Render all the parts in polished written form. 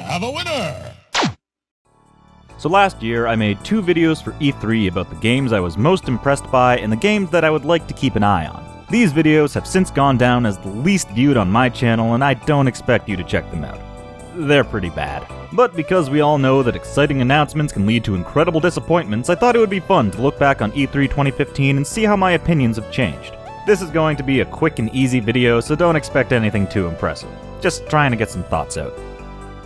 have a winner! So last year, I made 2 videos for E3 about the games I was most impressed by and the games that I would like to keep an eye on. These videos have since gone down as the least viewed on my channel, and I don't expect you to check them out. They're pretty bad. But because we all know that exciting announcements can lead to incredible disappointments, I thought it would be fun to look back on E3 2015 and see how my opinions have changed. This is going to be a quick and easy video, so don't expect anything too impressive. Just trying to get some thoughts out.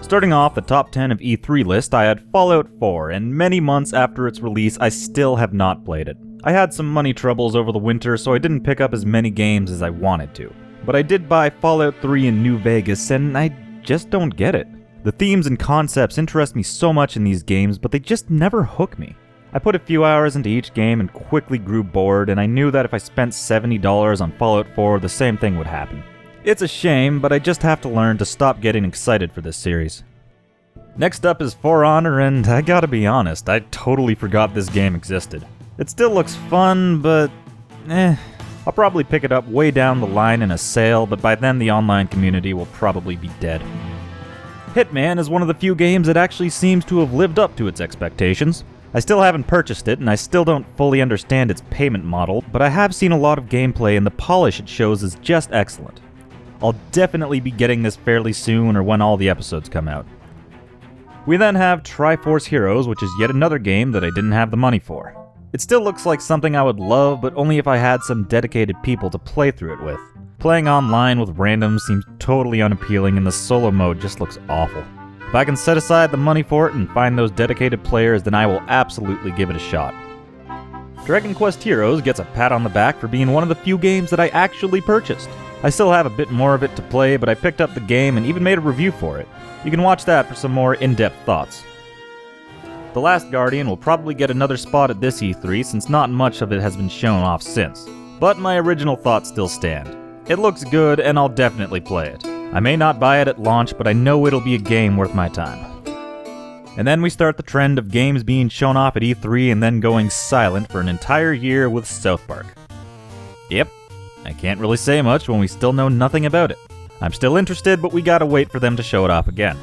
Starting off the top 10 of E3 list, I had Fallout 4, and many months after its release, I still have not played it. I had some money troubles over the winter, so I didn't pick up as many games as I wanted to. But I did buy Fallout 3 in New Vegas, and I just don't get it. The themes and concepts interest me so much in these games, but they just never hook me. I put a few hours into each game and quickly grew bored, and I knew that if I spent $70 on Fallout 4, the same thing would happen. It's a shame, but I just have to learn to stop getting excited for this series. Next up is For Honor, and I gotta be honest, I totally forgot this game existed. It still looks fun, but I'll probably pick it up way down the line in a sale, but by then the online community will probably be dead. Hitman is one of the few games that actually seems to have lived up to its expectations. I still haven't purchased it, and I still don't fully understand its payment model, but I have seen a lot of gameplay and the polish it shows is just excellent. I'll definitely be getting this fairly soon or when all the episodes come out. We then have Triforce Heroes, which is yet another game that I didn't have the money for. It still looks like something I would love, but only if I had some dedicated people to play through it with. Playing online with randoms seems totally unappealing, and the solo mode just looks awful. If I can set aside the money for it and find those dedicated players, then I will absolutely give it a shot. Dragon Quest Heroes gets a pat on the back for being one of the few games that I actually purchased. I still have a bit more of it to play, but I picked up the game and even made a review for it. You can watch that for some more in-depth thoughts. The Last Guardian will probably get another spot at this E3 since not much of it has been shown off since. But my original thoughts still stand. It looks good and I'll definitely play it. I may not buy it at launch, but I know it'll be a game worth my time. And then we start the trend of games being shown off at E3 and then going silent for an entire year with South Park. Yep, I can't really say much when we still know nothing about it. I'm still interested, but we gotta wait for them to show it off again.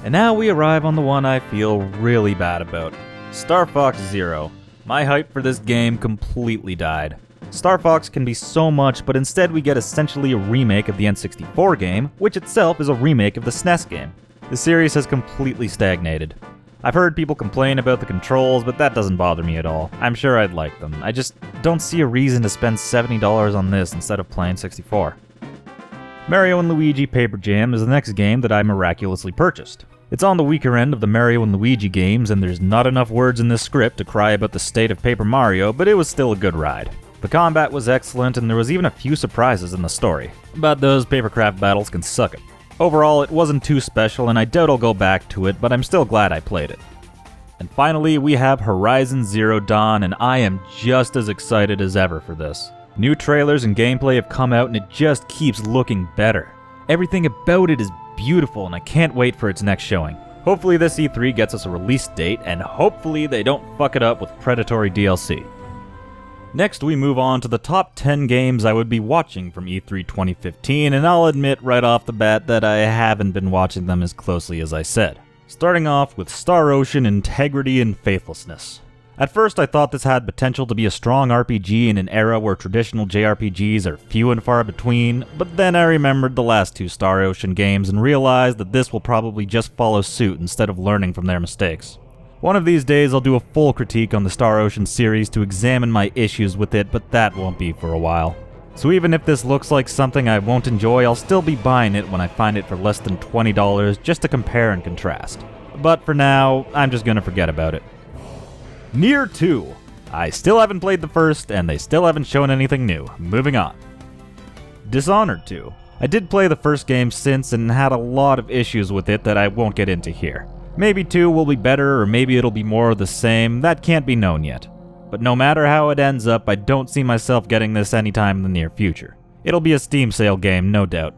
And now we arrive on the one I feel really bad about. Star Fox Zero. My hype for this game completely died. Star Fox can be so much, but instead we get essentially a remake of the N64 game, which itself is a remake of the SNES game. The series has completely stagnated. I've heard people complain about the controls, but that doesn't bother me at all. I'm sure I'd like them. I just don't see a reason to spend $70 on this instead of playing 64. Mario & Luigi Paper Jam is the next game that I miraculously purchased. It's on the weaker end of the Mario & Luigi games, and there's not enough words in this script to cry about the state of Paper Mario, but it was still a good ride. The combat was excellent, and there was even a few surprises in the story. But those papercraft battles can suck it. Overall, it wasn't too special, and I doubt I'll go back to it, but I'm still glad I played it. And finally, we have Horizon Zero Dawn, and I am just as excited as ever for this. New trailers and gameplay have come out and it just keeps looking better. Everything about it is beautiful and I can't wait for its next showing. Hopefully this E3 gets us a release date and hopefully they don't fuck it up with predatory DLC. Next we move on to the top 10 games I would be watching from E3 2015, and I'll admit right off the bat that I haven't been watching them as closely as I said. Starting off with Star Ocean Integrity and Faithlessness. At first I thought this had potential to be a strong RPG in an era where traditional JRPGs are few and far between, but then I remembered the last 2 Star Ocean games and realized that this will probably just follow suit instead of learning from their mistakes. One of these days I'll do a full critique on the Star Ocean series to examine my issues with it, but that won't be for a while. So even if this looks like something I won't enjoy, I'll still be buying it when I find it for less than $20 just to compare and contrast. But for now, I'm just gonna forget about it. Nier 2. I still haven't played the first, and they still haven't shown anything new. Moving on. Dishonored 2. I did play the first game since and had a lot of issues with it that I won't get into here. Maybe 2 will be better, or maybe it'll be more of the same, that can't be known yet. But no matter how it ends up, I don't see myself getting this anytime in the near future. It'll be a Steam sale game, no doubt.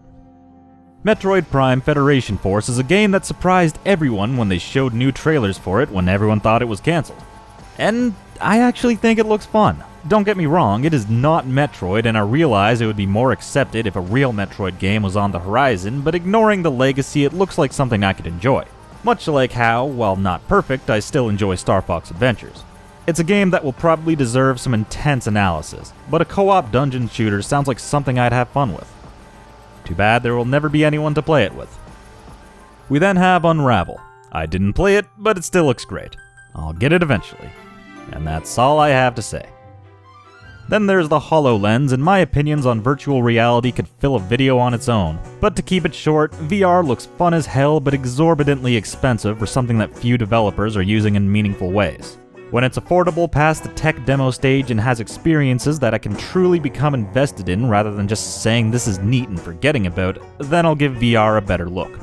Metroid Prime Federation Force is a game that surprised everyone when they showed new trailers for it when everyone thought it was cancelled. And I actually think it looks fun. Don't get me wrong, it is not Metroid, and I realize it would be more accepted if a real Metroid game was on the horizon, but ignoring the legacy, it looks like something I could enjoy. Much like how, while not perfect, I still enjoy Star Fox Adventures. It's a game that will probably deserve some intense analysis, but a co-op dungeon shooter sounds like something I'd have fun with. Too bad there will never be anyone to play it with. We then have Unravel. I didn't play it, but it still looks great. I'll get it eventually. And that's all I have to say. Then there's the HoloLens, and my opinions on virtual reality could fill a video on its own. But to keep it short, VR looks fun as hell but exorbitantly expensive for something that few developers are using in meaningful ways. When it's affordable past the tech demo stage and has experiences that I can truly become invested in rather than just saying this is neat and forgetting about, then I'll give VR a better look.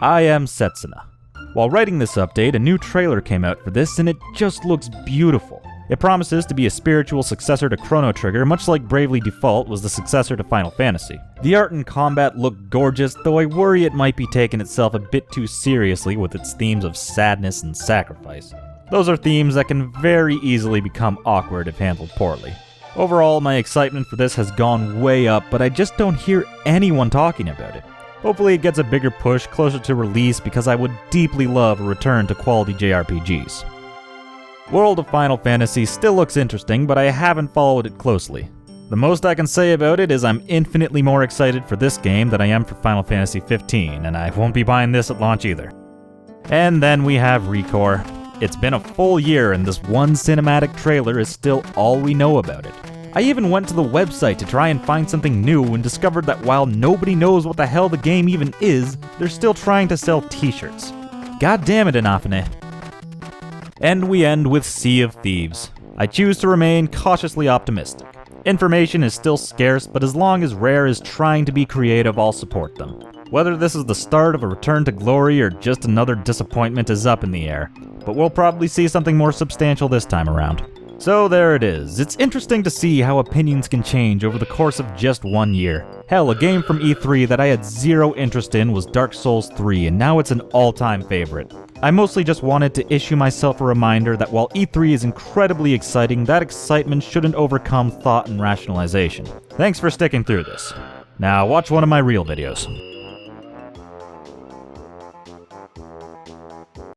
I am Setsuna. While writing this update, a new trailer came out for this and it just looks beautiful. It promises to be a spiritual successor to Chrono Trigger, much like Bravely Default was the successor to Final Fantasy. The art and combat look gorgeous, though I worry it might be taking itself a bit too seriously with its themes of sadness and sacrifice. Those are themes that can very easily become awkward if handled poorly. Overall, my excitement for this has gone way up, but I just don't hear anyone talking about it. Hopefully it gets a bigger push closer to release because I would deeply love a return to quality JRPGs. World of Final Fantasy still looks interesting, but I haven't followed it closely. The most I can say about it is I'm infinitely more excited for this game than I am for Final Fantasy 15, and I won't be buying this at launch either. And then we have Retour. It's been a full year and this one cinematic trailer is still all we know about it. I even went to the website to try and find something new and discovered that while nobody knows what the hell the game even is, they're still trying to sell t-shirts. God damn it, Inafune. And we end with Sea of Thieves. I choose to remain cautiously optimistic. Information is still scarce, but as long as Rare is trying to be creative, I'll support them. Whether this is the start of a return to glory or just another disappointment is up in the air, but we'll probably see something more substantial this time around. So there it is. It's interesting to see how opinions can change over the course of just 1 year. Hell, a game from E3 that I had zero interest in was Dark Souls 3, and now it's an all-time favorite. I mostly just wanted to issue myself a reminder that while E3 is incredibly exciting, that excitement shouldn't overcome thought and rationalization. Thanks for sticking through this. Now watch one of my real videos.